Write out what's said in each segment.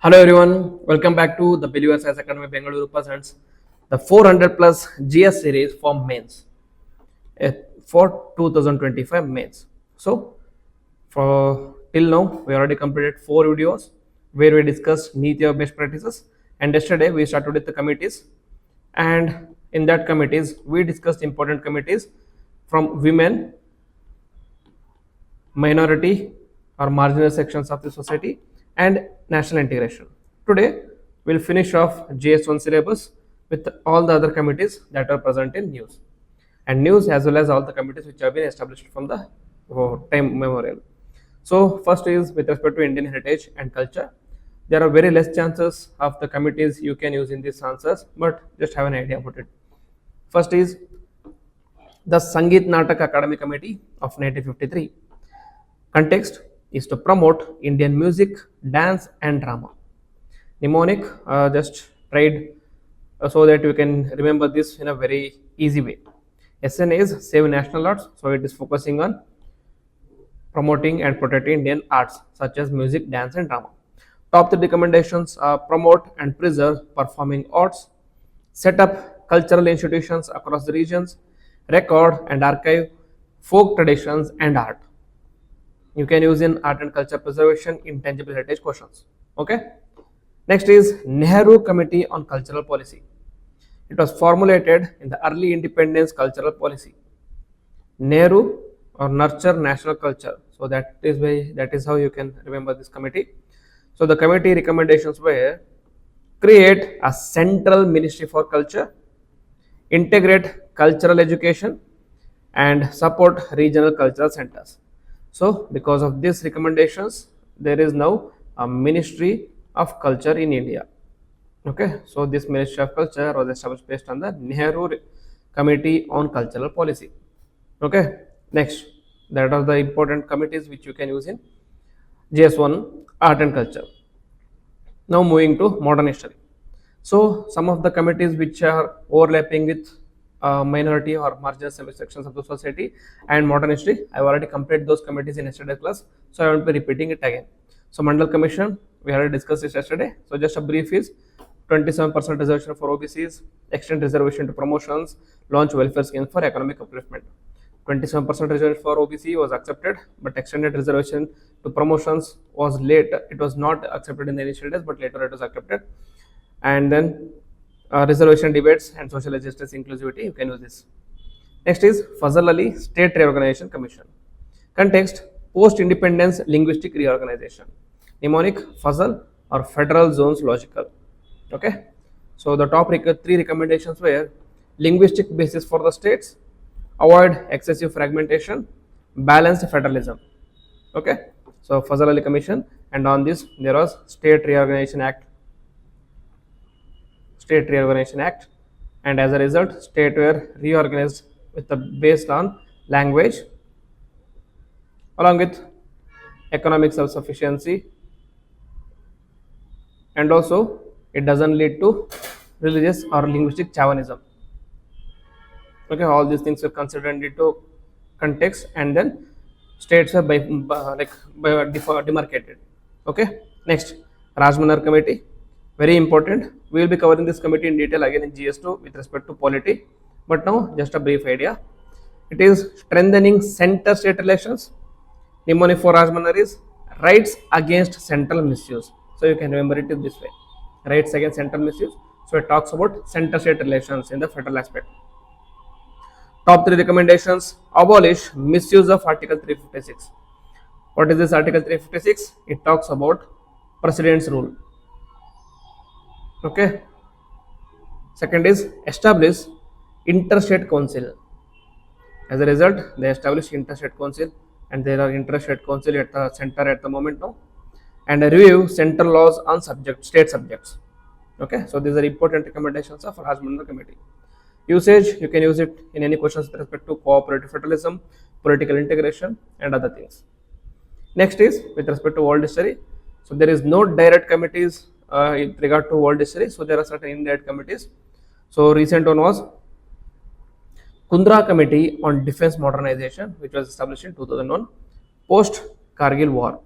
Hello everyone, welcome back to the Believers IAS Academy Bengaluru presents the 400 plus GS series for mains for 2025 mains. So for till now we already completed 4 videos where we discussed NEET year best practices, and yesterday we started with the committees, and in that committees we discussed important committees from women, minority or marginal sections of the society, and national integration. Today we'll finish off GS-1 syllabus with all the other committees that are present in news and news, as well as all the committees which have been established from the time memorial. So first is with respect to Indian heritage and culture. There are very less chances of the committees you can use in these answers, but just have an idea about it. First is the Sangeet Natak Academy Committee of 1953. Context is to promote Indian music, dance and drama. Mnemonic, just tried so that you can remember this in a very easy way. SN is Save National Arts, so it is focusing on promoting and protecting Indian arts such as music, dance and drama. Top 3 recommendations are promote and preserve performing arts, set up cultural institutions across the regions, record and archive folk traditions and art. You can use in art and culture preservation intangible heritage questions. Okay. Next is Nehru Committee on Cultural Policy. It was formulated in the early independence cultural policy. Nehru or nurture national culture. So that is how you can remember this committee. So the committee recommendations were create a central ministry for culture, integrate cultural education, and support regional cultural centers. So because of these recommendations, there is now a Ministry of Culture in India. Okay, so this Ministry of Culture was established based on the Nehru Committee on Cultural Policy. Okay, next, that are the important committees which you can use in GS1 Art and Culture. Now moving to modern history. So some of the committees which are overlapping with minority or marginal sections of the society and modern history, I've already completed those committees in yesterday's class, so I won't be repeating it again. So Mandal Commission, we already discussed this yesterday. So just a brief is 27% reservation for OBCs, extend reservation to promotions, launch welfare schemes for economic upliftment. 27% reservation for OBC was accepted, but extended reservation to promotions was late. It was not accepted in the initial days, but later it was accepted. And then reservation debates and social justice inclusivity, you can use this. Next is Fazal Ali State Reorganization Commission. Context, post-independence linguistic reorganization. Mnemonic, Fazal or federal zones logical. Okay, so the top 3 recommendations were linguistic basis for the states, avoid excessive fragmentation, balanced federalism. Okay, so Fazal Ali Commission, and on this there was State Reorganization Act, and as a result state were reorganized with the based on language along with economic self-sufficiency, and also it doesn't lead to religious or linguistic chauvinism. Okay, all these things were considered into context, and then states were demarcated. Okay, next, Rajmanar Committee, very important. We will be covering this committee in detail again in GS2 with respect to polity, but now just a brief idea. It is strengthening center-state relations. Mnemonic for Rajmanar is rights against central misuse. So you can remember it in this way, rights against central misuse. So it talks about center-state relations in the federal aspect. Top 3 recommendations: abolish misuse of Article 356. What is this Article 356? It talks about President's rule. Okay. Second is establish interstate council. As a result, they established interstate council, and there are interstate council at the center at the moment now, and review central laws on state subjects. Okay, so these are important recommendations of Rajmanar Committee. Usage, you can use it in any questions with respect to cooperative federalism, political integration and other things. Next is with respect to world history. So there is no direct committees in regard to world history, so there are certain indirect committees. So recent one was Kundra Committee on Defense Modernization, which was established in 2001 post Kargil war.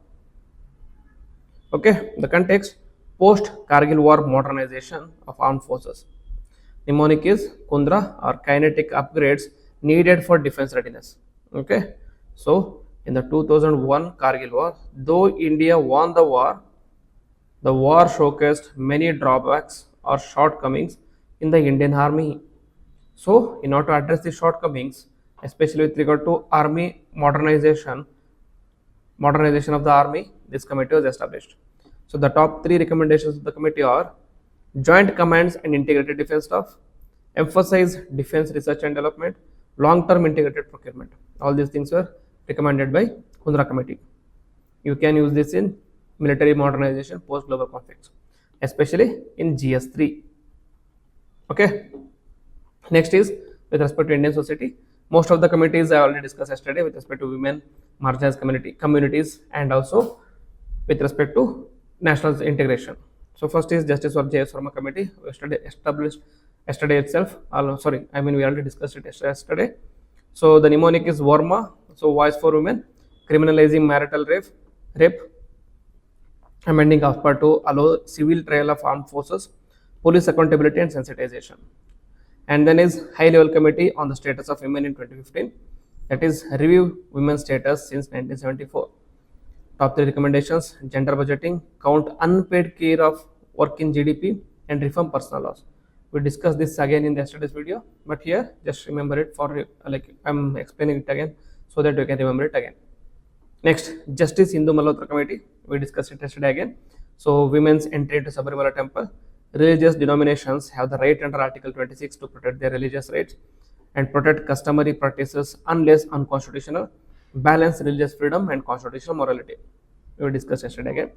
Okay, the context, post-Kargil War modernization of armed forces. Mnemonic is Kundra or kinetic upgrades needed for defense readiness. Okay, so in the 2001 Kargil War, though India won the war showcased many drawbacks or shortcomings in the Indian Army. So, in order to address the shortcomings, especially with regard to army modernization of the army, this committee was established. So, the top 3 recommendations of the committee are joint commands and integrated defense staff, emphasize defense research and development, long-term integrated procurement. All these things were recommended by Kundra committee. You can use this in military modernization post global conflicts, especially in GS-3. Okay. Next is with respect to Indian society. Most of the committees I already discussed yesterday with respect to women, marginalized communities, and also with respect to national integration. So first is Justice for J.S. Verma committee, established yesterday itself. We already discussed it yesterday. So the mnemonic is Verma. So voice for women, criminalizing marital rape, amending AFPA to allow civil trial of armed forces, police accountability and sensitization. And then is high level committee on the status of women in 2015, that is review women's status since 1974. Top 3 recommendations: gender budgeting, count unpaid care of work in GDP, and reform personal laws. We discussed this again in yesterday's video, but here just remember it for I'm explaining it again so that you can remember it again. Next, Justice Hindu Malhotra committee, we discussed it yesterday again. So women's entry into Sabarimala temple. Religious denominations have the right under Article 26 to protect their religious rights and protect customary practices unless unconstitutional, balance religious freedom and constitutional morality. We discussed yesterday again.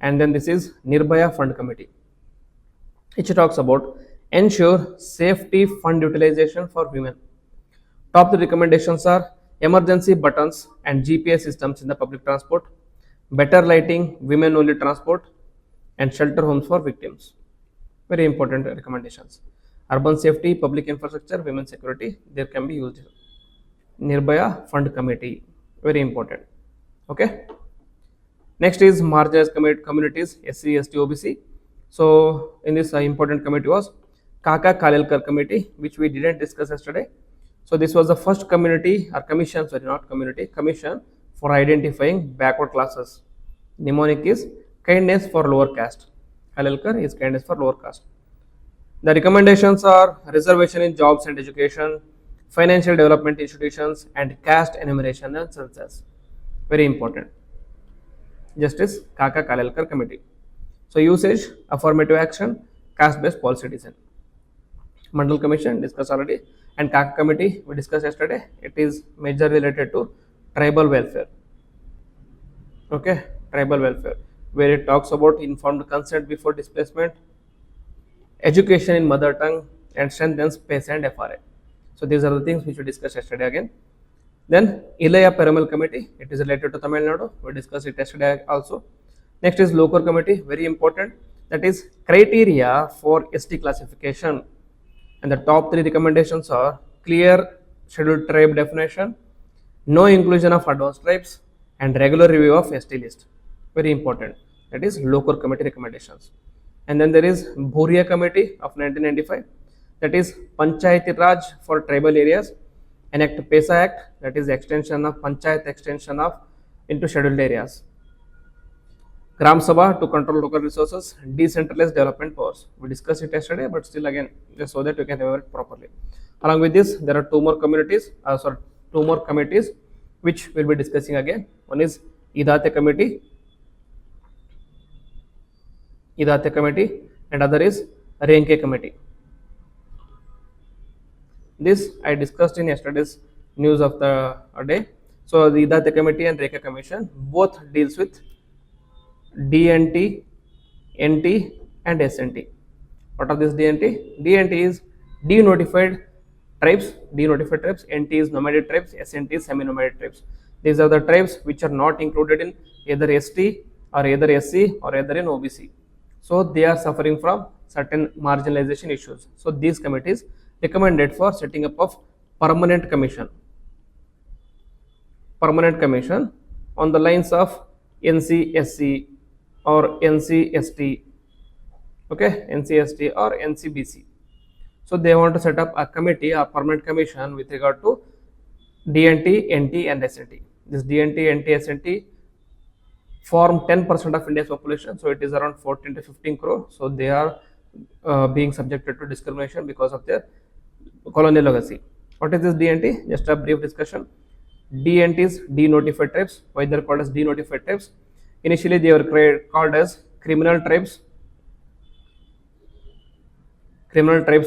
And then this is Nirbhaya Fund Committee, which talks about ensure safety fund utilization for women. Top 3 recommendations are emergency buttons and GPS systems in the public transport, better lighting, women only transport, and shelter homes for victims. Very important recommendations. Urban safety, public infrastructure, women's security, there can be used. Nirbhaya Fund Committee, very important. Okay. Next is marginalized communities, SC, ST, OBC. So in this important committee was Kaka Kalelkar committee, which we didn't discuss yesterday. So this was the first community or commission, commission for identifying backward classes. Mnemonic is kindness for lower caste. Kalelkar is kindness for lower caste. The recommendations are reservation in jobs and education, financial development institutions, and caste enumeration and census. Very important. Justice Kaka Kalelkar committee. So usage, affirmative action, caste-based policy design. Mandal commission discussed already, and Kaka committee we discussed yesterday. It is major related to tribal welfare. Okay, tribal welfare, where it talks about informed consent before displacement, education in mother tongue, and strengthens PACE and FRA. So these are the things which we discussed yesterday again. Then Ilaya Perumal committee, it is related to Tamil Nadu. We discussed it yesterday also. Next is Lokor committee, very important. That is criteria for ST classification. And the top 3 recommendations are clear scheduled tribe definition, no inclusion of advanced tribes, and regular review of ST list. Very important. That is Lokor committee recommendations. And then there is Bhuria committee of 1995. That is Panchayati Raj for tribal areas. Enact PESA Act, that is extension of Panchayat extension of into scheduled areas. Gram Sabha to control local resources, decentralized development powers. We discussed it yesterday, but still again, just so that you can remember it properly. Along with this, there are two more committees which we'll be discussing again. One is Idate committee, and other is Renke committee. This I discussed in yesterday's news of the day. So the Idate committee and Renke commission both deals with DNT, NT, and SNT. What are this DNT? DNT is denotified tribes, NT is nomadic tribes, SNT is semi-nomadic tribes. These are the tribes which are not included in either ST or either SC or either in OBC. So they are suffering from certain marginalization issues. So these committees recommended for setting up of permanent commission on the lines of NCSC or NCST okay, NCST or NCBC. So they want to set up a committee, a permanent commission with regard to DNT, NT and SNT. This DNT, NT, SNT form 10% of India's population, so it is around 14 to 15 crore. So they are being subjected to discrimination because of their colonial legacy. What is this DNT? Just a brief discussion. DNT is denotified tribes. Why they are called as denotified tribes? Initially they were called as criminal tribes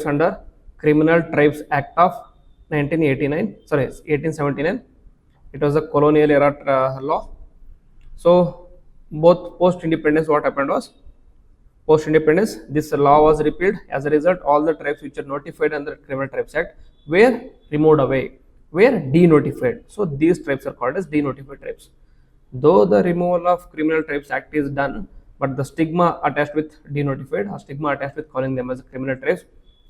under Criminal Tribes Act of 1879. It was a colonial era law. So both post-independence, what happened was, post-independence, this law was repealed. As a result, all the tribes which are notified under Criminal Tribes Act were removed away, were denotified. So these tribes are called as denotified tribes. Though the removal of Criminal Tribes Act is done, but the stigma attached with denotified or stigma attached with calling them as criminal tribes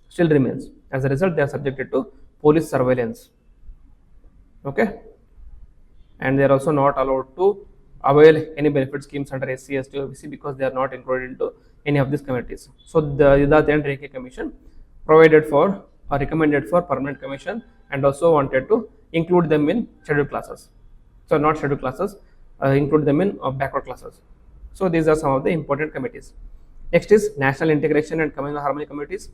still remains. As a result, they are subjected to police surveillance. Okay, and they are also not allowed to avail any benefit schemes under SC, ST, OBC because they are not included into any of these committees. So the Idat and Rekhe Commission provided for or recommended for permanent commission and also wanted to include them in scheduled classes. So not scheduled classes, include them in backward classes. So these are some of the important committees. Next is National Integration and Communal Harmony Committees.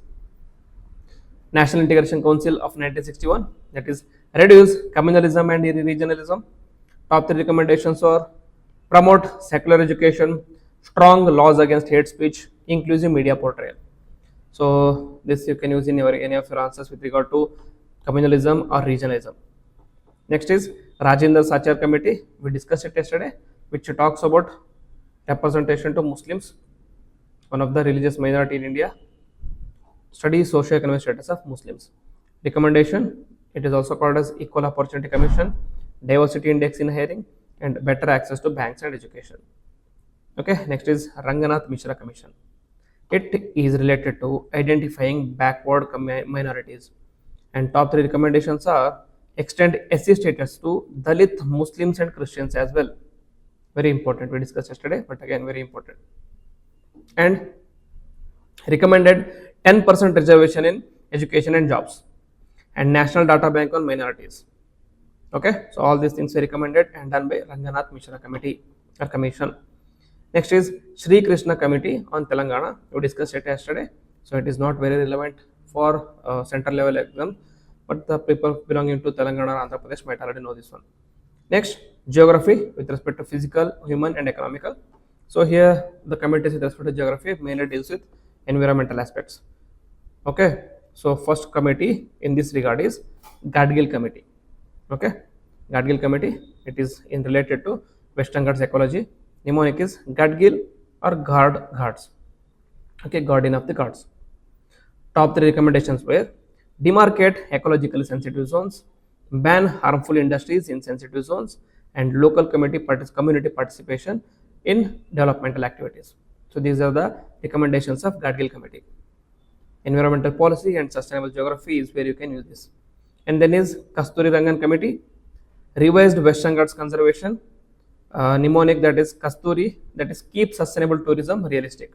National Integration Council of 1961, that is reduce communalism and regionalism. Top 3 recommendations are promote secular education, strong laws against hate speech, inclusive media portrayal. So this you can use in any of your answers with regard to communalism or regionalism. Next is Rajendra Sachar Committee. We discussed it yesterday, which talks about representation to Muslims, one of the religious minority in India. Study socio-economic status of Muslims. Recommendation, it is also called as Equal Opportunity Commission, Diversity Index in Hiring, and better access to banks and education. Okay, next is Ranganath Mishra Commission. It is related to identifying backward minorities. And top 3 recommendations are extend SC status to Dalit, Muslims and Christians as well. Very important, we discussed yesterday, but again very important. And recommended 10% reservation in education and jobs and National Data Bank on minorities. Okay, so all these things were recommended and done by Ranganath Mishra Committee or Commission. Next is Sri Krishna Committee on Telangana. We discussed it yesterday, so it is not very relevant for central level exam, but the people belonging to Telangana or Andhra Pradesh might already know this one. Next, Geography with respect to physical, human and economical. So here the committees with respect to geography mainly deals with environmental aspects. Okay, so first committee in this regard is Gadgil Committee. Okay, Gadgil Committee, it is in related to Western Ghats ecology. Mnemonic is Gadgil or Ghats. Okay, Guardian of the Ghats. Top 3 recommendations were demarcate ecologically sensitive zones, ban harmful industries in sensitive zones, and local community participation in developmental activities. So these are the recommendations of Gadgil Committee. Environmental policy and sustainable geography is where you can use this. And then is Kasturi Rangan Committee, revised Western Ghats conservation. Mnemonic, that is Kasturi, that is keep sustainable tourism realistic.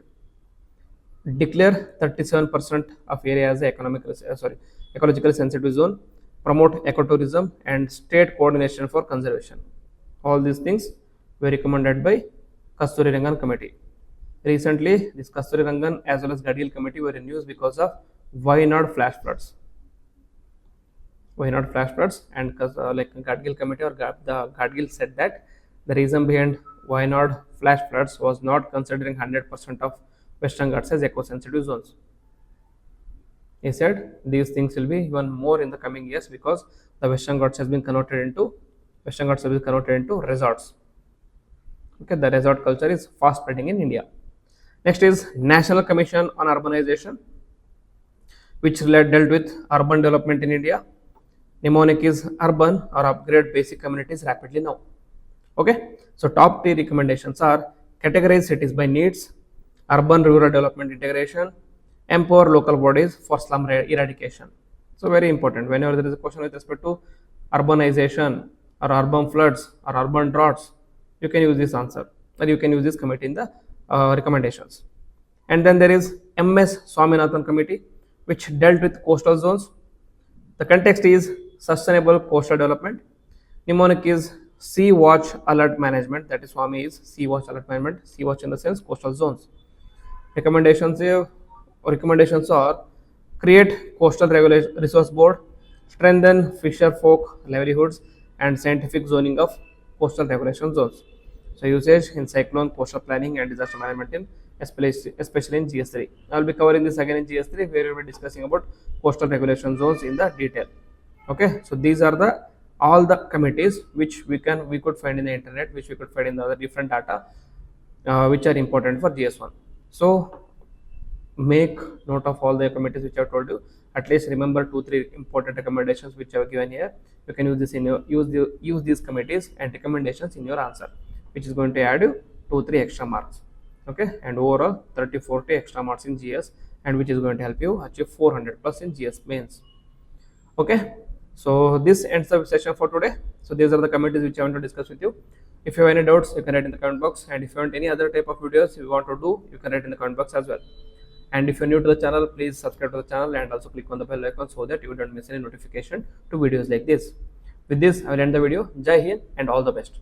Declare 37% of area as ecologically sensitive zone. Promote ecotourism and state coordination for conservation. All these things were recommended by Kasturi Rangan Committee. Recently, this Kasturi Rangan as well as Gadgil Committee were in news because of Wayanad flash floods. Wayanad flash floods, and like Gadgil Committee or the Gadgil said that the reason behind Wayanad flash floods was not considering 100% of Western Ghats as eco-sensitive zones. He said these things will be even more in the coming years because the Western Ghats has been converted into resorts. Okay, the resort culture is fast spreading in India. Next is National Commission on Urbanization, which dealt with urban development in India. Mnemonic is urban or upgrade basic communities rapidly now. Okay, so top 3 recommendations are categorize cities by needs, urban rural development integration, empower local bodies for slum eradication. So very important, whenever there is a question with respect to urbanization or urban floods or urban droughts, you can use this answer, or you can use this committee in the recommendations. And then there is MS Swaminathan Committee, which dealt with coastal zones. The context is sustainable coastal development. Mnemonic is Sea Watch Alert Management. That is Swami is Sea Watch Alert Management. Sea Watch in the sense coastal zones. Recommendations are create coastal resource board, strengthen fisher folk livelihoods, and scientific zoning of coastal regulation zones. So usage in cyclone, coastal planning, and disaster management in especially in GS3. I will be covering this again in GS3, where we will be discussing about coastal regulation zones in the detail. Okay, so these are the all the committees which we could find in the internet, which we could find in the other different data, which are important for GS1. So make note of all the committees which I have told you. At least remember 2-3 important recommendations which I have given here. You can use this in your use these committees and recommendations in your answer, which is going to add you 2-3 extra marks. Okay, and overall 30-40 extra marks in GS, and which is going to help you achieve 400 plus in GS mains. Okay, so this ends the session for today. So these are the committees which I want to discuss with you. If you have any doubts, you can write in the comment box, and if you want any other type of videos you want to do, you can write in the comment box as well. And if you're new to the channel, please subscribe to the channel and also click on the bell icon so that you don't miss any notification to videos like this. With this, I will end the video. Jai Hind and all the best.